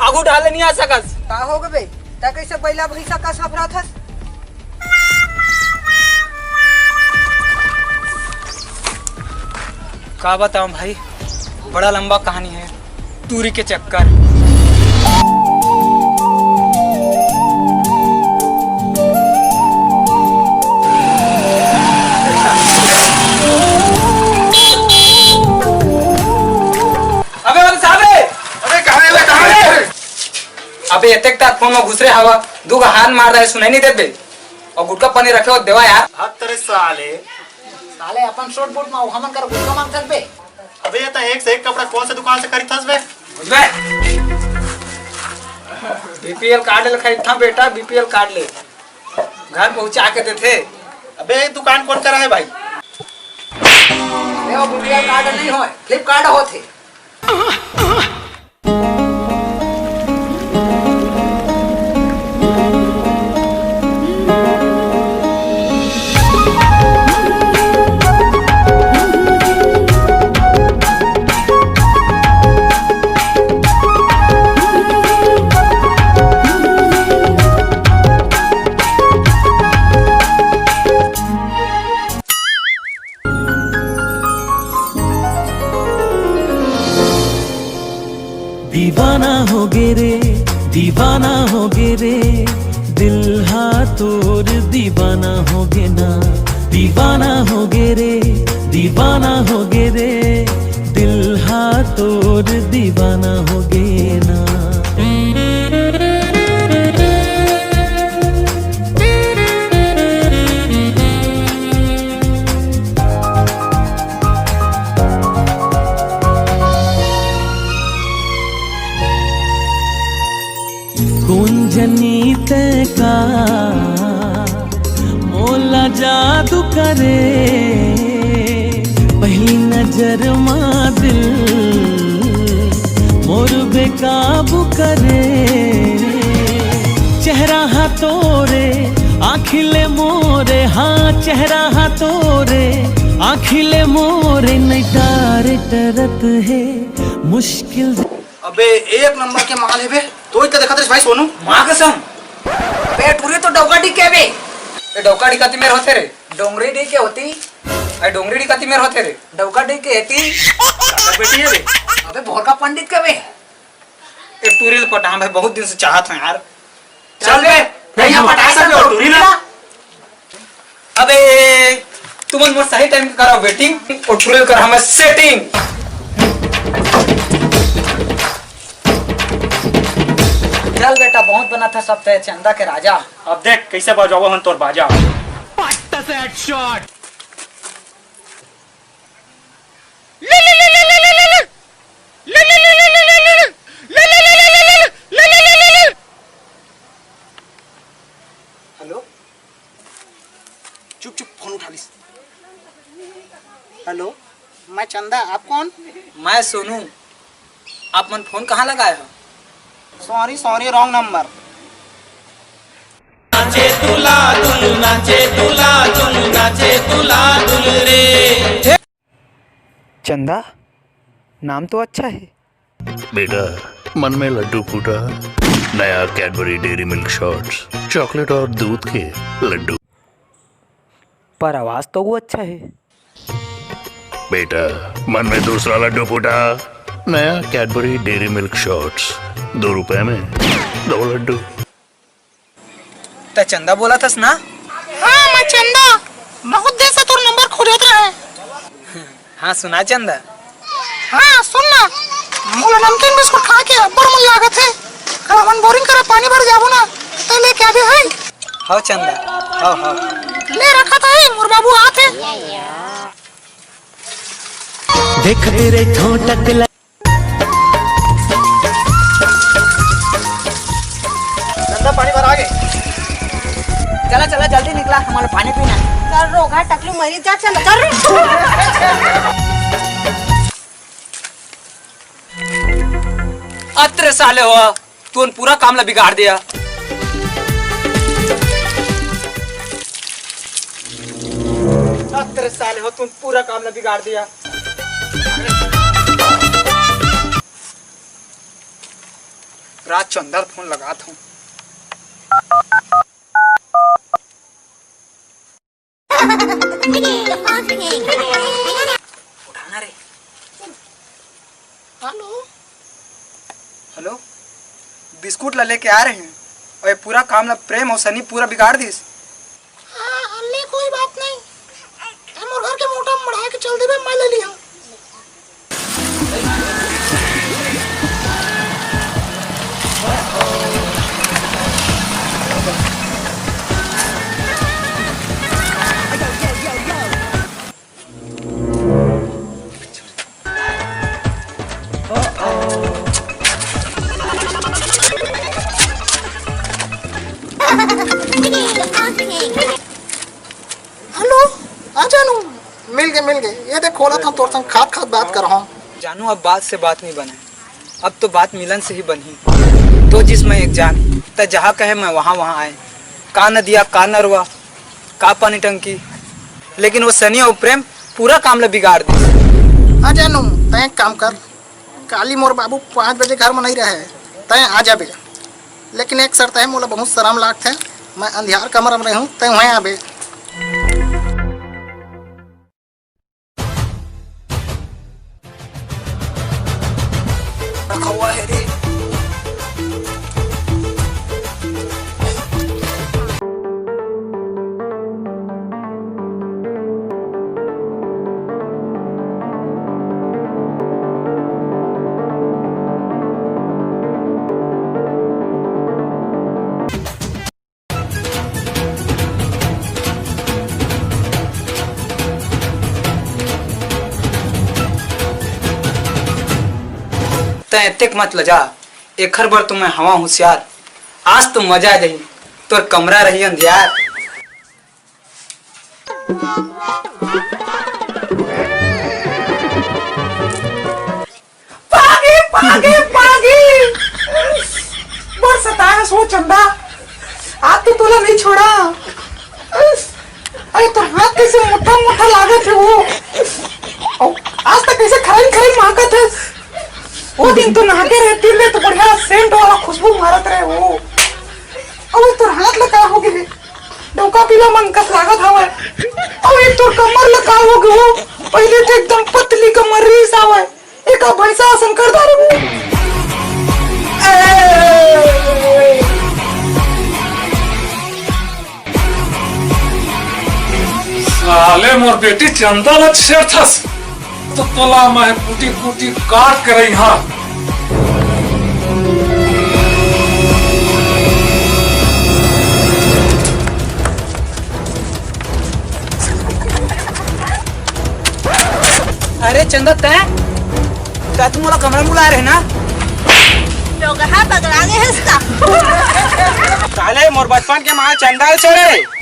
आगू डाले नहीं आ सकस। का हो गए ता कैसे बैला भैंसा का सफरा था? का बताऊं भाई, बड़ा लंबा कहानी है। दूरी के चक्कर। अबे एतेक तक फोन में घुस रहे हवा, दूगा हाथ मार रहा है, सुनाई नहीं देते। और गुटका पानी रखे हो देवा यार। हाथ तेरे साले साले अपन शॉर्ट बोट में हमन कर गुटका मांग सकबे। अबे ये तो एक से एक कपड़ा कौन से दुकान से खरीदथस बे? बुझबे? बीपीएल कार्ड लिखाई था बेटा, बीपीएल कार्ड ले घर पहुंचा के देते। अबे दुकान कौन करा है भाई? वो बीपीएल कार्ड नहीं होए, फ्लिपकार्ट होते। दीवाना हो गे रे, दीवाना हो गे रे, दिल हाथोर दीवाना हो गे ना। दीवाना हो गे रे, दीवाना हो गे रे, दिल हाथोर दीवाना हो गे ना। कुंजनी का मोला जादू करे, पहली नजर मां दिल मोर बेकाबू करे। चेहरा हाथोरे आँखिले मोरे, हाँ चेहरा हाथोरे आँखिले मोरे, नहीं डारे डरत है मुश्किल। अबे एक नंबर के माल है बे। तो इतना देखा भाई सोनू माँ कसम बे टूरी तो डोगाडी के बे। ये डौकाडी का तिमेर होते रे, डोंगरी डी के होती, ये डोंगरी का तिमेर होते रे। डोगाडी के हेती। काका बेटी है बे। अबे भोरका पंडित के बे। ये टूरिल पटा भाई बहुत दिन से चाहत हूं यार। चल बे भैया पटाई सब और टूरी ला। अबे तुम मोर सही टाइम करा वेटिंग और टूरिल कर हमें सेटिंग। चल बेटा बहुत बना था सब ते चंदा के राजा। अब देख कैसे बजाओ हम तोर बाजा। हेलो चुप चुप फोन उठा ली। हेलो मैं चंदा, आप कौन? मैं सोनू। आप मन फोन कहाँ लगाए हो? Sorry sorry wrong number. नाचे तुला दुल, नाचे तुला दुल, नाचे तुला दुल रे। चंदा नाम तो अच्छा है। बेटा मन में लड्डू फूटा, नया Cadbury dairy milk shots, chocolate और दूध के लड्डू। पर आवाज तो वो अच्छा है। बेटा मन में दूसरा लड्डू फूटा, नया कैडबरी डेयरी मिल्क शॉट्स, 2 रुपए में 2 लड्डू। तो चंदा बोला था ना? हाँ मैं चंदा, बहुत देर से तोर नंबर खोजत रहे। हाँ सुना चंदा। हाँ सुनना, मोला नमकीन बिस्कुट खा के बड़ मन लागत है। कल हमन बोरिंग करे पानी भर जाबो ना, तो लेके आबे है। हाँ चंदा, हाँ हाँ ले रखा था मोर बाबू आते। देख तेरे ठोटक चंदा पानी भर आगे। चला चला जल्दी निकला, हमारा पानी पीना है। कर रोगा टकलू मरी जा, चल कर। अत्र साले हो, तू पूरा काम ला बिगाड़ दिया। अत्र साले हो, तू पूरा काम ला बिगाड़ दिया। रात चंदर फोन लगाता हूँ। उठाना रे। हेलो। हेलो, बिस्कुट ला लेके आ रहे हैं और ये पूरा काम ला प्रेम और सनी पूरा बिगाड़ दिस। हाँ अल्ले कोई बात नहीं, हम और घर के मोटा बढ़ा के चल देबे, मैं ले लिया। हेलो, आ जानू, मिल गए। ये देख खोला था तोर संग खाद बात कर रहा हूँ। जानू अब बात से बात नहीं बने, अब तो बात मिलन से ही बनी। तो जिसमें एक जान त जहाँ कहे मैं वहाँ आए, का नदिया का नरवा का पानी टंकी, लेकिन वो सनी और प्रेम पूरा काम ला बिगाड़ दी। आ जानू, तय एक काम कर, काली मोर बाबू 5 बजे घर में नहीं रहे, तय आ जाबे। लेकिन एक शर्त है, मोला बहुत शर्म लागत है, मैं अंधियार कमरा में रहूँ, तय वहीं आबे। रखा हुआ है रे। तै एतेक मत लजा, एखर बार तो मैं हवा होशियार, आज तो मजा आ जाही, तोर कमरा रही अंधियार। पागी बड़ सताया सो चंदा, आज तो तोला नहीं छोड़ा। अरे तो हाथ कैसे मोटा लागत है वो, आज तक कैसे खराई महकत है। वो दिन तो नहाते रहती ले तो बढ़िया सेंट वाला खुशबू मारत रहे वो। अब तोर हाथ लगा हो गए, डोका पीला मन का लागत हवे। अब एक तोर कमर लगा हो गए हो, पहले तो एकदम पतली कमर रीस आवे, एक भैंसा आसन कर दारे वो। साले मोर बेटी चंदा लग शेर थस तो तोला मैं कुटी काट के रही। हाँ अरे चंदा तै तुम वाला कमरा बुला रहे ना? लोग पगला गए साले मोर बचपन के माँ चंदा चढ़े।